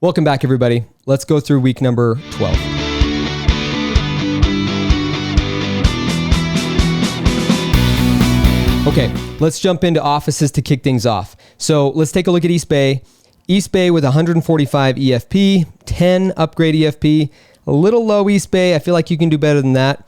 Welcome back, everybody. Let's go through week number 12. Okay, let's jump into offices to kick things off. So let's take a look at East Bay. East Bay with 145 EFP, 10 upgrade EFP, a little low East Bay. I feel like you can do better than that.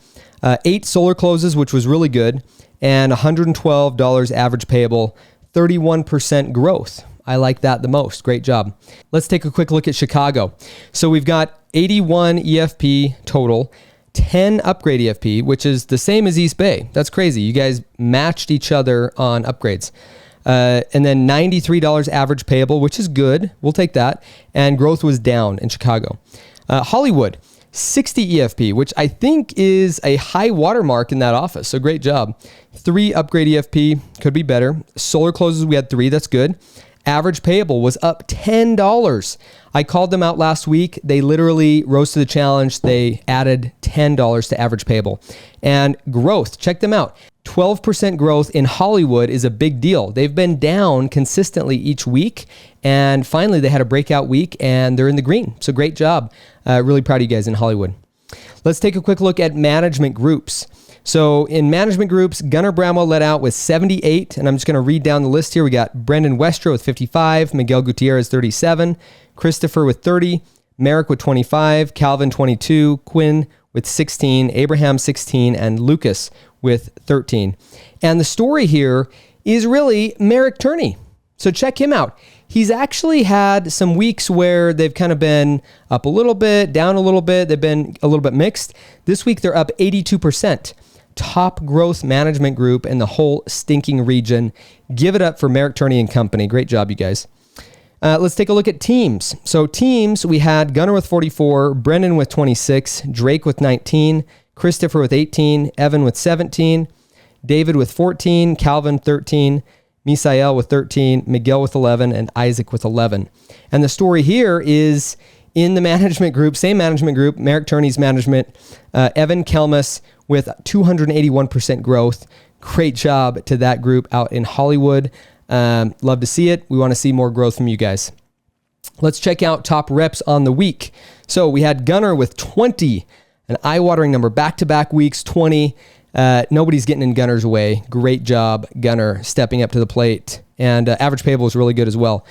8 solar closes, which was really good, and $112 average payable, 31% growth. I like that the most. Great job. Let's take a quick look at Chicago. So we've got 81 EFP total, 10 upgrade EFP, which is the same as East Bay. That's crazy. You guys matched each other on upgrades. And then $93 average payable, which is good. We'll take that. And growth was down in Chicago. Hollywood, 60 EFP, which I think is a high watermark in that office. So great job. 3 upgrade EFP, could be better. Solar closes, we had 3. That's good. Average payable was up $10. I called them out last week. They literally rose to the challenge. They added $10 to average payable. And growth, check them out. 12% growth in Hollywood is a big deal. They've been down consistently each week. And finally, they had a breakout week and they're in the green. So great job. Really proud of you guys in Hollywood. Let's take a quick look at management groups. So in management groups, Gunnar Bramwell led out with 78, and I'm just going to read down the list here. We got Brendan Westra with 55, Miguel Gutierrez 37, Christopher with 30, Merrick with 25, Calvin 22, Quinn with 16, Abraham 16, and Lucas with 13. And the story here is really Merrick Turney. So check him out. He's actually had some weeks where they've kind of been up a little bit, down a little bit. They've been a little bit mixed. This week, they're up 82%. Top growth management group in the whole stinking region. Give it up for Merrick Turney and company. Great job, you guys. Let's take a look at teams. So teams, we had Gunnar with 44, Brendan with 26, Drake with 19, Christopher with 18, Evan with 17, David with 14, Calvin 13, Misael with 13, Miguel with 11, and Isaac with 11. And the story here is in the management group, same management group, Merrick Turney's management, Evan Kelmus with 281% growth. Great job to that group out in Hollywood. Love to see it. We want to see more growth from you guys. Let's check out top reps on the week. So we had Gunnar with 20, an eye-watering number, back-to-back weeks, 20. Nobody's getting in Gunnar's way. Great job, Gunnar, stepping up to the plate. And average payable was really good as well.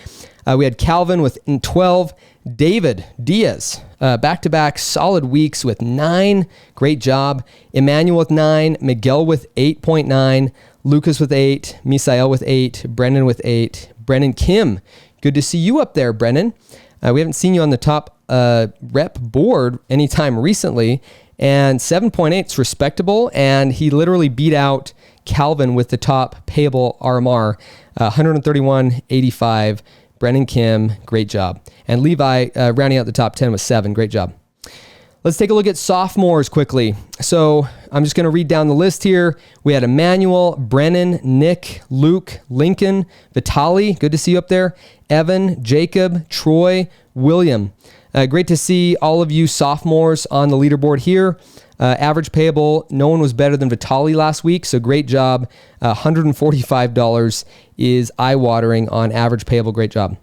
We had Calvin with 12. David Diaz, back-to-back solid weeks with 9. Great job. Emmanuel with 9. Miguel with 8.9. Lucas with 8. Misael with 8. Brendan with 8. Brennan Kim. Good to see you up there, Brennan. We haven't seen you on the top rep board anytime recently. And 7.8 is respectable. And he literally beat out Calvin with the top payable RMR, 131.85. Brennan Kim, great job. And Levi rounding out the top 10 with 7. Great job. Let's take a look at sophomores quickly. So I'm just going to read down the list here. We had Emmanuel, Brennan, Nick, Luke, Lincoln, Vitali. Good to see you up there. Evan, Jacob, Troy, William. Great to see all of you sophomores on the leaderboard here. Average payable, no one was better than Vitali last week, so great job. $145 is eye-watering on average payable. Great job.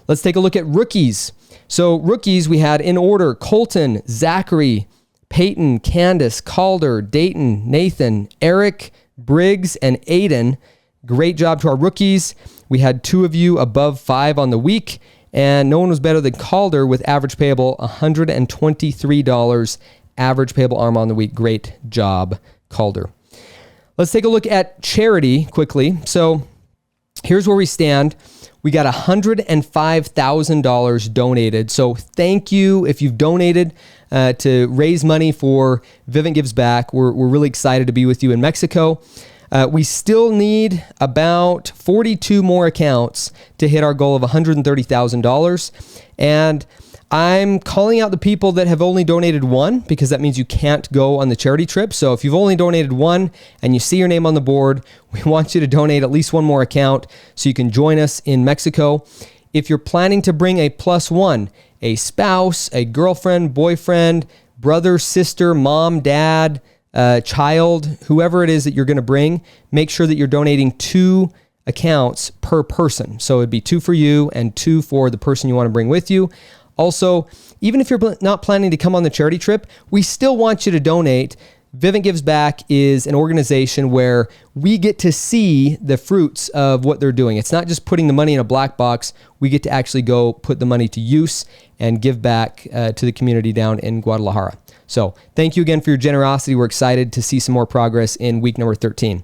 Let's take a look at rookies. So rookies, we had in order Colton, Zachary, Peyton, Candace, Calder, Dayton, Nathan, Eric, Briggs, and Aiden. Great job to our rookies. We had 2 of you above 5 on the week, and no one was better than Calder with average payable $123 average payable arm on the week. Great job, Calder. Let's take a look at charity quickly. So here's where we stand. We got $105,000 donated. So thank you if you've donated to raise money for Vivint Gives Back. We're really excited to be with you in Mexico. We still need about 42 more accounts to hit our goal of $130,000. And I'm calling out the people that have only donated 1 because that means you can't go on the charity trip. So if you've only donated 1 and you see your name on the board, we want you to donate at least 1 more account so you can join us in Mexico. If you're planning to bring a +1, a spouse, a girlfriend, boyfriend, brother, sister, mom, dad, child, whoever it is that you're going to bring, make sure that you're donating 2 accounts per person. So it'd be 2 for you and 2 for the person you want to bring with you. Also, even if you're not planning to come on the charity trip, we still want you to donate. Vivint Gives Back is an organization where we get to see the fruits of what they're doing. It's not just putting the money in a black box. We get to actually go put the money to use and give back to the community down in Guadalajara. So thank you again for your generosity. We're excited to see some more progress in week number 13.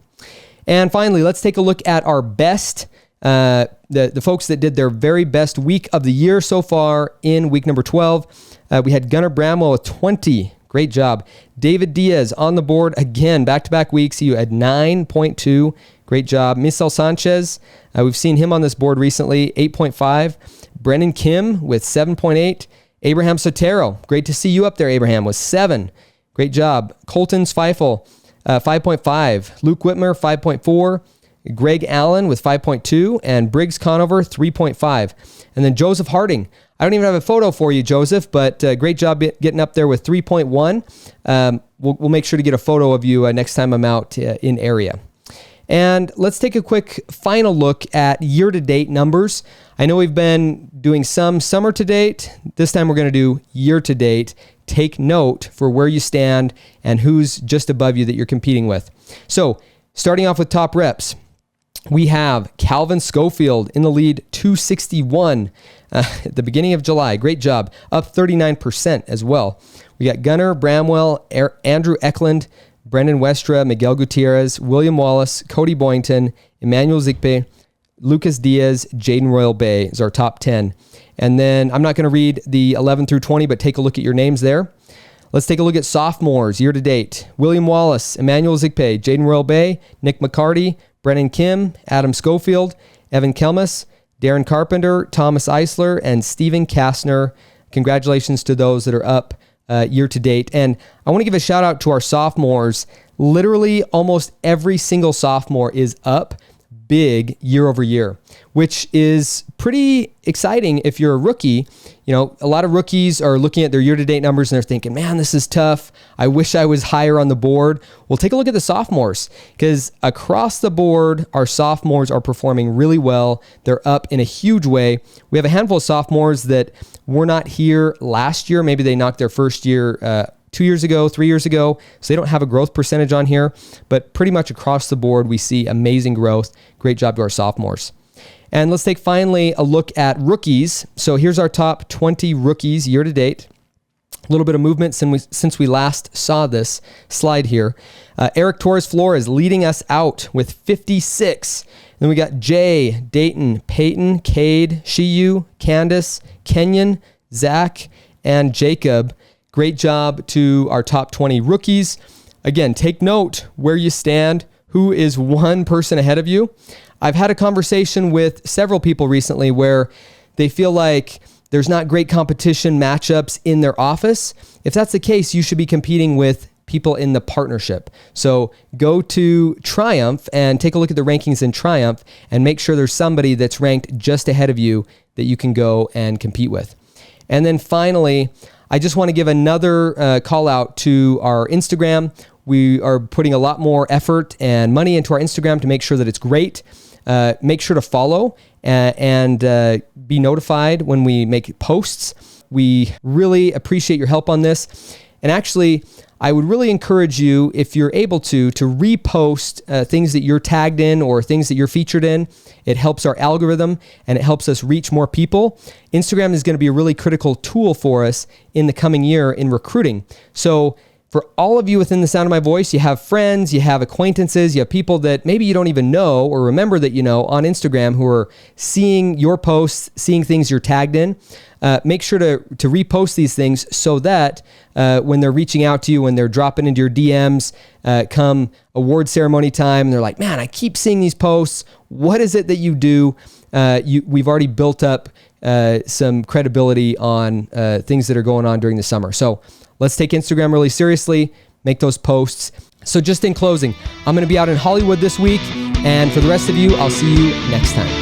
And finally, let's take a look at our best, the folks that did their very best week of the year so far in week number 12. We had Gunnar Bramwell with 20. Great job. David Diaz on the board again, back-to-back weeks. He had 9.2. Great job. Misael Sanchez, we've seen him on this board recently, 8.5. Brendan Kim with 7.8. Abraham Sotero, great to see you up there, Abraham, with 7. Great job. Colton Zweifel, 5.5. Luke Whitmer, 5.4. Greg Allen with 5.2. And Briggs Conover, 3.5. And then Joseph Harding. I don't even have a photo for you, Joseph, but great job getting up there with 3.1. We'll make sure to get a photo of you next time I'm out in area. And let's take a quick final look at year-to-date numbers. I know we've been doing some summer-to-date. This time we're going to do year-to-date. Take note for where you stand and who's just above you that you're competing with. So starting off with top reps, we have Calvin Schofield in the lead, 261 at the beginning of July. Great job. Up 39% as well. We got Gunnar Bramwell, Andrew Eklund, Brendan Westra, Miguel Gutierrez, William Wallace, Cody Boynton, Emmanuel Zikpe, Lucas Diaz, Jaden Royal Bay is our top 10. And then I'm not going to read the 11 through 20, but take a look at your names there. Let's take a look at sophomores year to date. William Wallace, Emmanuel Zikpe, Jaden Royal Bay, Nick McCarty, Brennan Kim, Adam Schofield, Evan Kelmus, Darren Carpenter, Thomas Eisler, and Stephen Kastner. Congratulations to those that are up year to date. And I want to give a shout out to our sophomores. Literally almost every single sophomore is up big year over year, which is pretty exciting if you're a rookie. You know, a lot of rookies are looking at their year-to-date numbers and they're thinking, man, this is tough. I wish I was higher on the board. Well, take a look at the sophomores, because across the board, our sophomores are performing really well. They're up in a huge way. We have a handful of sophomores that were not here last year. Maybe they knocked their first year 2 years ago, 3 years ago, so they don't have a growth percentage on here, but pretty much across the board, we see amazing growth. Great job to our sophomores. And let's take finally a look at rookies. So here's our top 20 rookies year to date. A little bit of movement since we last saw this slide here. Eric Torres Flores leading us out with 56. Then we got Jay, Dayton, Peyton, Cade, Shiyu, Candace, Kenyon, Zach, and Jacob. Great job to our top 20 rookies. Again, take note where you stand, who is one person ahead of you. I've had a conversation with several people recently where they feel like there's not great competition matchups in their office. If that's the case, you should be competing with people in the partnership. So go to Triumph and take a look at the rankings in Triumph and make sure there's somebody that's ranked just ahead of you that you can go and compete with. And then finally, I just want to give another call out to our Instagram. We are putting a lot more effort and money into our Instagram to make sure that it's great. Make sure to follow and be notified when we make posts. We really appreciate your help on this. And actually, I would really encourage you, if you're able to repost things that you're tagged in or things that you're featured in. It helps our algorithm and it helps us reach more people. Instagram is going to be a really critical tool for us in the coming year in recruiting. So for all of you within the sound of my voice, you have friends, you have acquaintances, you have people that maybe you don't even know or remember that you know on Instagram who are seeing your posts, seeing things you're tagged in. Make sure to repost these things so that when they're reaching out to you, when they're dropping into your DMs, come award ceremony time, and they're like, man, I keep seeing these posts. What is it that you do? We've already built up some credibility on things that are going on during the summer. So let's take Instagram really seriously, make those posts. So just in closing, I'm going to be out in Hollywood this week. And for the rest of you, I'll see you next time.